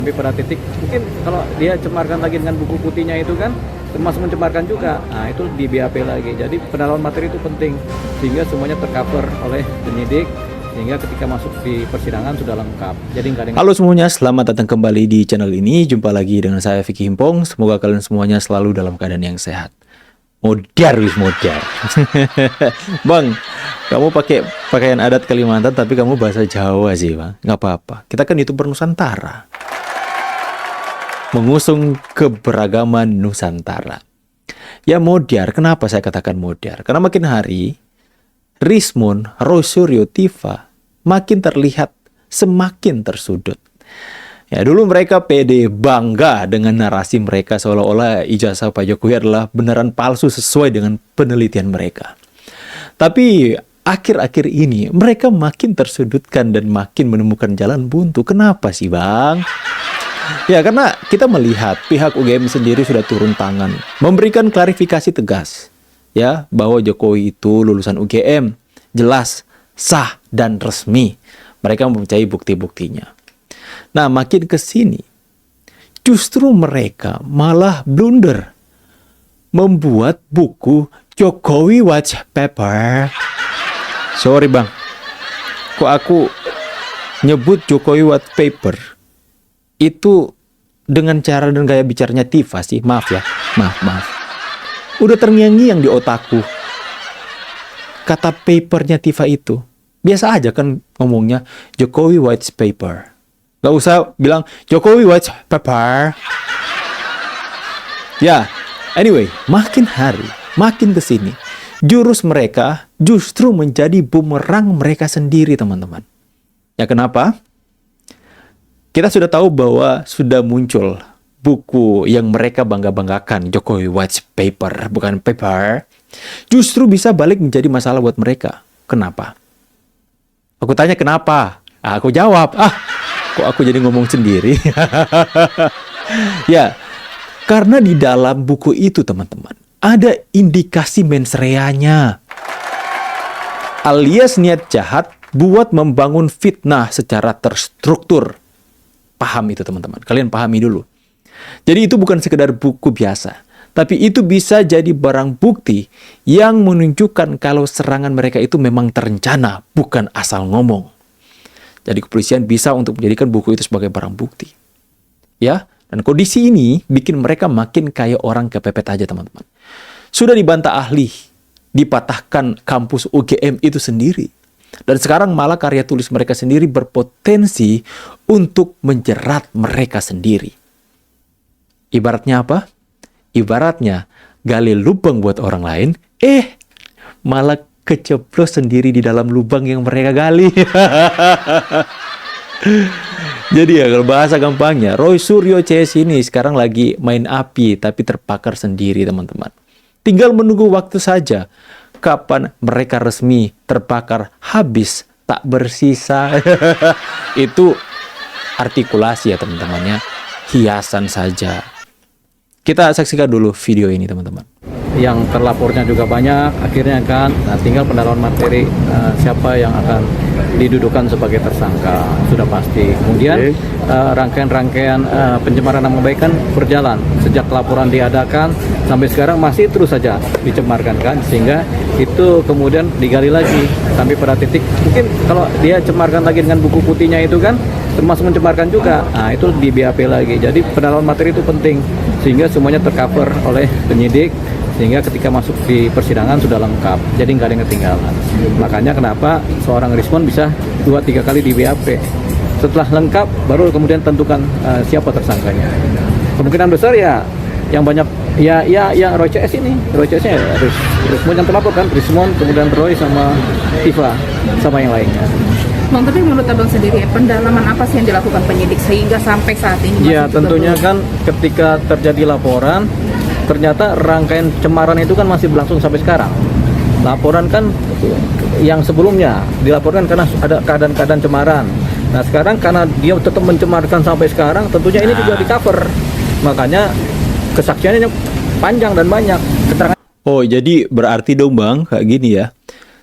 Sampai pada titik mungkin kalau dia cemarkan lagi dengan buku putihnya itu kan termasuk mencemarkan juga. Nah itu di BAP lagi. Jadi pendalaman materi itu penting sehingga semuanya tercover oleh penyidik, sehingga ketika masuk di persidangan sudah lengkap. Jadi nggak ada yang... Halo semuanya, selamat datang kembali di channel ini. Jumpa lagi dengan saya Vicky Himpong. Semoga kalian semuanya selalu dalam keadaan yang sehat. Modar wis modar. Bang, kamu pakai pakaian adat Kalimantan tapi kamu bahasa Jawa sih, Bang. Nggak apa-apa. Kita kan YouTuber Nusantara. Mengusung keberagaman Nusantara. Ya modar, kenapa saya katakan modar? Karena makin hari Rismon, Roy Suryo, Tifa makin terlihat semakin tersudut. Ya dulu mereka pede bangga dengan narasi mereka seolah-olah ijazah Pak Jokowi adalah beneran palsu sesuai dengan penelitian mereka. Tapi akhir-akhir ini mereka makin tersudutkan dan makin menemukan jalan buntu. Kenapa sih, Bang? Ya karena kita melihat pihak UGM sendiri sudah turun tangan, memberikan klarifikasi tegas ya bahwa Jokowi itu lulusan UGM, jelas, sah dan resmi. Mereka mempercayai bukti-buktinya. Nah, makin ke sini justru mereka malah blunder membuat buku Jokowi White Paper. Sorry, Bang. Kok aku nyebut Jokowi White Paper itu dengan cara dan gaya bicaranya Tifa sih. Maaf ya. Maaf. Udah terngiang-ngiang di otakku kata papernya Tifa itu. Biasa aja kan ngomongnya Jokowi White Paper. Gak usah bilang Jokowi White Paper. Ya, anyway, makin hari, makin kesini, jurus mereka justru menjadi bumerang mereka sendiri, teman-teman. Ya kenapa? Kita sudah tahu bahwa sudah muncul buku yang mereka bangga-banggakan, Jokowi White Paper, bukan paper, justru bisa balik menjadi masalah buat mereka. Kenapa? Aku tanya kenapa? Aku jawab, kok aku jadi ngomong sendiri? Ya, karena di dalam buku itu, teman-teman, ada indikasi mens reanya, alias niat jahat buat membangun fitnah secara terstruktur. Paham itu, teman-teman. Kalian pahami dulu. Jadi itu bukan sekedar buku biasa, tapi itu bisa jadi barang bukti yang menunjukkan kalau serangan mereka itu memang terencana, bukan asal ngomong. Jadi kepolisian bisa untuk menjadikan buku itu sebagai barang bukti. Ya, dan kondisi ini bikin mereka makin kayak orang kepepet aja, teman-teman. Sudah dibantah ahli, dipatahkan kampus UGM itu sendiri. Dan sekarang malah karya tulis mereka sendiri berpotensi untuk menjerat mereka sendiri. Ibaratnya apa? Ibaratnya gali lubang buat orang lain, malah keceblos sendiri di dalam lubang yang mereka gali. Jadi ya kalau bahasa gampangnya, Roy Suryo CS ini sekarang lagi main api tapi terbakar sendiri, teman-teman. Tinggal menunggu waktu saja kapan mereka resmi terbakar habis tak bersisa. Itu artikulasi ya, teman-temannya, hiasan saja. Kita saksikan dulu video ini, teman-teman. Yang terlapornya juga banyak akhirnya kan. Nah, tinggal pendalaman materi siapa yang akan didudukan sebagai tersangka sudah pasti. Kemudian rangkaian-rangkaian pencemaran nama baik kan berjalan sejak laporan diadakan sampai sekarang masih terus saja dicemarkan kan, sehingga itu kemudian digali lagi sampai pada titik mungkin kalau dia cemarkan lagi dengan buku putihnya itu kan termasuk mencemarkan juga. Nah itu di BAP lagi. Jadi pendalaman materi itu penting sehingga semuanya tercover oleh penyidik, sehingga ketika masuk di persidangan sudah lengkap, jadi nggak ada yang ketinggalan. Makanya kenapa seorang Rismon bisa 2-3 kali di BAP. Setelah lengkap baru kemudian tentukan siapa tersangkanya. Kemungkinan besar ya yang banyak ya Roy CS ini, Roy CS-nya ya, Rismon yang terlapor kan, Rismon, kemudian Roy sama Tifa sama yang lainnya. Bang, tapi menurut Abang sendiri, pendalaman apa sih yang dilakukan penyidik sehingga sampai saat ini masih ya tentunya kan ketika terjadi laporan ternyata rangkaian cemaran itu kan masih berlangsung sampai sekarang. Laporan kan yang sebelumnya dilaporkan karena ada keadaan-keadaan cemaran. Nah sekarang karena dia tetap mencemarkan sampai sekarang, tentunya ini juga di cover. Makanya kesaksiannya panjang dan banyak. Keterangan. Oh, jadi berarti dong, Bang, kayak gini ya.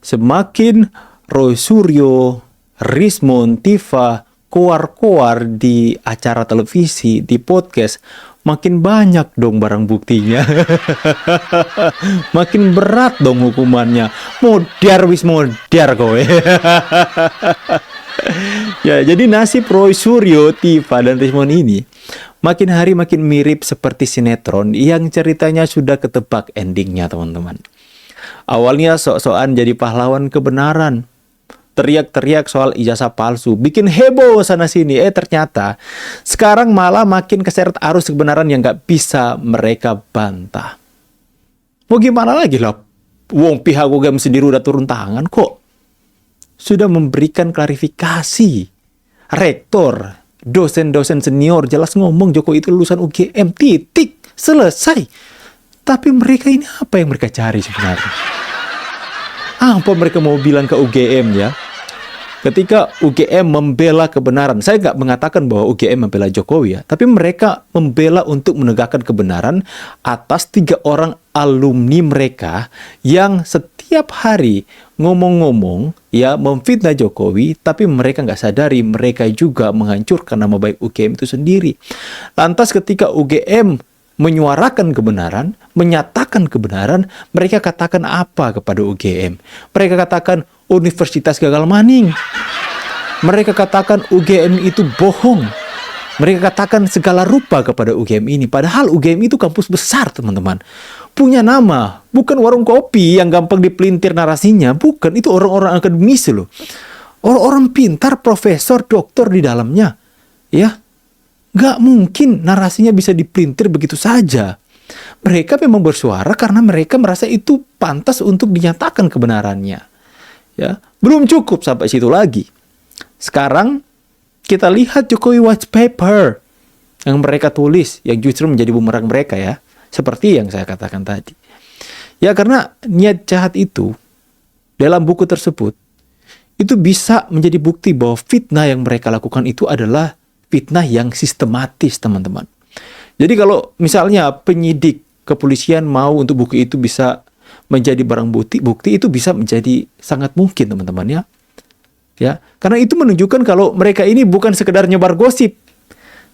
Semakin Roy Suryo, Rismon, Tifa koar-koar di acara televisi, di podcast, makin banyak dong barang buktinya. Makin berat dong hukumannya. Modar wis modar kowe. Ya, jadi nasib Roy Suryo, Tiva, dan Rismon ini makin hari makin mirip seperti sinetron yang ceritanya sudah ketebak endingnya, teman-teman. Awalnya sok-sokan jadi pahlawan kebenaran, teriak-teriak soal ijazah palsu, bikin heboh sana-sini. Ternyata sekarang malah makin keseret arus kebenaran yang gak bisa mereka bantah. Mau gimana lagi lah, wong pihak UGM sendiri udah turun tangan kok. Sudah memberikan klarifikasi. Rektor, dosen-dosen senior jelas ngomong Jokowi itu lulusan UGM, titik, selesai. Tapi mereka ini apa yang mereka cari sebenarnya? Apa mereka mau bilang ke UGM ya? Ketika UGM membela kebenaran, saya nggak mengatakan bahwa UGM membela Jokowi ya, tapi mereka membela untuk menegakkan kebenaran atas 3 orang alumni mereka yang setiap hari ngomong-ngomong ya memfitnah Jokowi, tapi mereka nggak sadari mereka juga menghancurkan nama baik UGM itu sendiri. Lantas ketika UGM menyuarakan kebenaran, menyatakan kebenaran, mereka katakan apa kepada UGM? Mereka katakan universitas gagal maning. Mereka katakan UGM itu bohong. Mereka katakan segala rupa kepada UGM ini. Padahal UGM itu kampus besar, teman-teman. Punya nama, bukan warung kopi yang gampang dipelintir narasinya. Bukan, itu orang-orang akademisi loh. Orang-orang pintar, profesor, doktor di dalamnya. Ya, nggak mungkin narasinya bisa dipelintir begitu saja. Mereka memang bersuara karena mereka merasa itu pantas untuk dinyatakan kebenarannya. Ya, belum cukup sampai situ lagi. Sekarang kita lihat Jokowi White Paper yang mereka tulis, yang justru menjadi bumerang mereka ya. Seperti yang saya katakan tadi. Ya, karena niat jahat itu dalam buku tersebut itu bisa menjadi bukti bahwa fitnah yang mereka lakukan itu adalah fitnah yang sistematis, teman-teman. Jadi kalau misalnya penyidik kepolisian mau untuk buku itu bisa menjadi barang bukti itu bisa menjadi sangat mungkin, teman-teman ya. Ya, karena itu menunjukkan kalau mereka ini bukan sekedar nyebar gosip,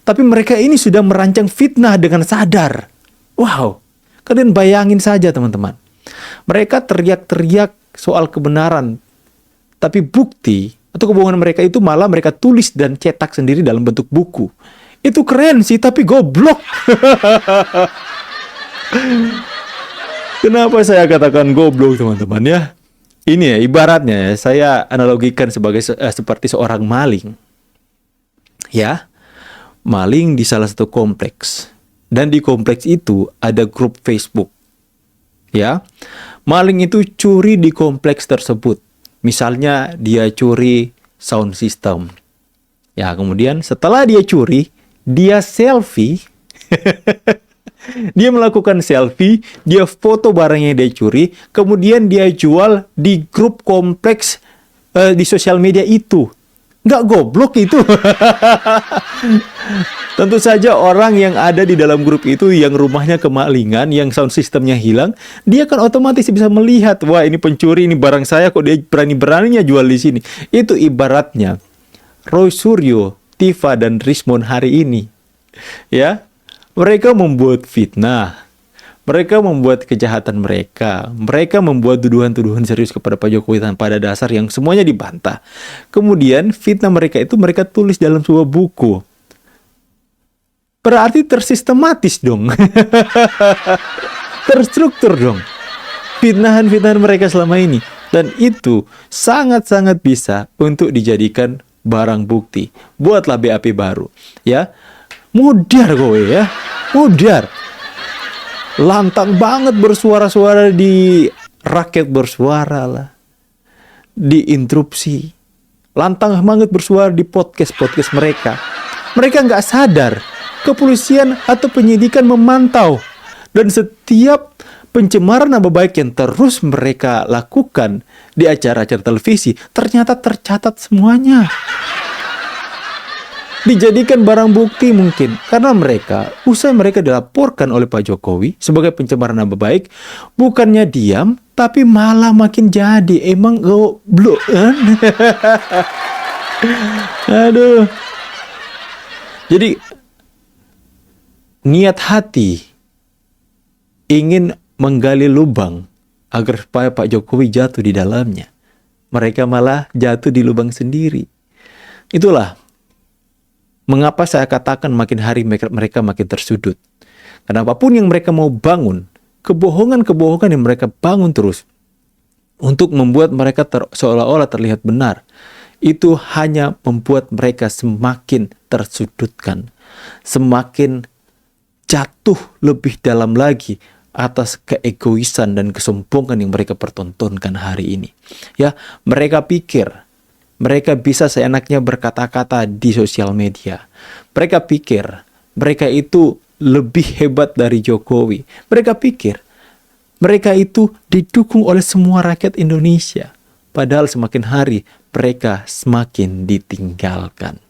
tapi mereka ini sudah merancang fitnah dengan sadar. Wow, kalian bayangin saja, teman-teman. Mereka teriak-teriak soal kebenaran, tapi bukti atau kebohongan mereka itu malah mereka tulis dan cetak sendiri dalam bentuk buku. Itu keren sih, tapi goblok. Kenapa saya katakan goblok, teman-teman ya? Ini ya, ibaratnya saya analogikan sebagai seperti seorang maling. Ya, maling di salah satu kompleks. Dan di kompleks itu ada grup Facebook. Ya, maling itu curi di kompleks tersebut. Misalnya dia curi sound system. Ya, kemudian setelah dia curi, dia selfie. Dia melakukan selfie, dia foto barangnya dia curi, kemudian dia jual di grup kompleks di sosial media itu. Nggak goblok itu. Tentu saja orang yang ada di dalam grup itu yang rumahnya kemalingan, yang sound systemnya hilang, dia kan otomatis bisa melihat, wah ini pencuri, ini barang saya kok dia berani-beraninya jual di sini. Itu ibaratnya Roy Suryo, Tiva, dan Rismon hari ini. Ya. Mereka membuat fitnah, mereka membuat kejahatan mereka membuat tuduhan-tuduhan serius kepada Pak Jokowi tanpa ada dasar yang semuanya dibantah. Kemudian fitnah mereka itu mereka tulis dalam sebuah buku. Berarti tersistematis dong. Terstruktur dong. Fitnahan-fitnahan mereka selama ini. Dan itu sangat-sangat bisa untuk dijadikan barang bukti. Buatlah BAP baru. Ya. Mudar kowe ya, mudar. Lantang banget bersuara-suara di rakyat bersuara lah. Diinterupsi. Lantang banget bersuara di podcast-podcast mereka. Mereka nggak sadar. Kepolisian atau penyidikan memantau. Dan setiap pencemaran nama baik yang terus mereka lakukan di acara-acara televisi, ternyata tercatat semuanya. Dijadikan barang bukti mungkin karena mereka, usai mereka dilaporkan oleh Pak Jokowi sebagai pencemaran nama baik, bukannya diam tapi malah makin jadi. Emang goblok kan? Aduh. Jadi niat hati ingin menggali lubang agar supaya Pak Jokowi jatuh di dalamnya. Mereka malah jatuh di lubang sendiri. Itulah mengapa saya katakan makin hari mereka makin tersudut. Karena apapun yang mereka mau bangun, kebohongan-kebohongan yang mereka bangun terus untuk membuat mereka seolah-olah terlihat benar, itu hanya membuat mereka semakin tersudutkan, semakin jatuh lebih dalam lagi atas keegoisan dan kesombongan yang mereka pertontonkan hari ini. Ya, mereka pikir mereka bisa seenaknya berkata-kata di sosial media. Mereka pikir mereka itu lebih hebat dari Jokowi. Mereka pikir mereka itu didukung oleh semua rakyat Indonesia. Padahal semakin hari mereka semakin ditinggalkan.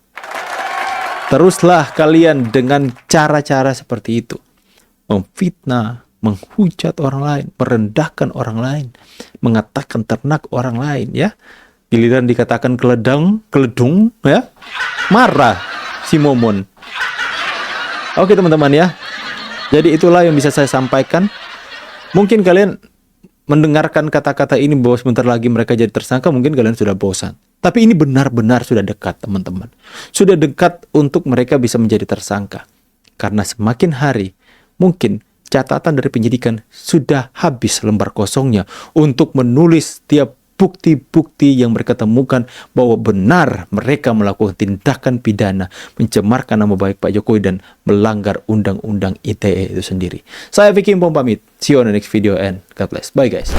Teruslah kalian dengan cara-cara seperti itu. Memfitnah, menghujat orang lain, merendahkan orang lain, mengatakan ternak orang lain, ya. Giliran dikatakan keledung, ya. Marah si Momon. Oke teman-teman ya. Jadi itulah yang bisa saya sampaikan. Mungkin kalian mendengarkan kata-kata ini bahwa sebentar lagi mereka jadi tersangka, mungkin kalian sudah bosan. Tapi ini benar-benar sudah dekat teman-teman. Sudah dekat untuk mereka bisa menjadi tersangka. Karena semakin hari mungkin catatan dari penyidikan sudah habis lembar kosongnya untuk menulis setiap bukti-bukti yang mereka temukan bahwa benar mereka melakukan tindakan pidana, mencemarkan nama baik Pak Jokowi dan melanggar Undang-Undang ITE itu sendiri. Saya Vicky Impong pamit. See you on the next video and God bless. Bye guys.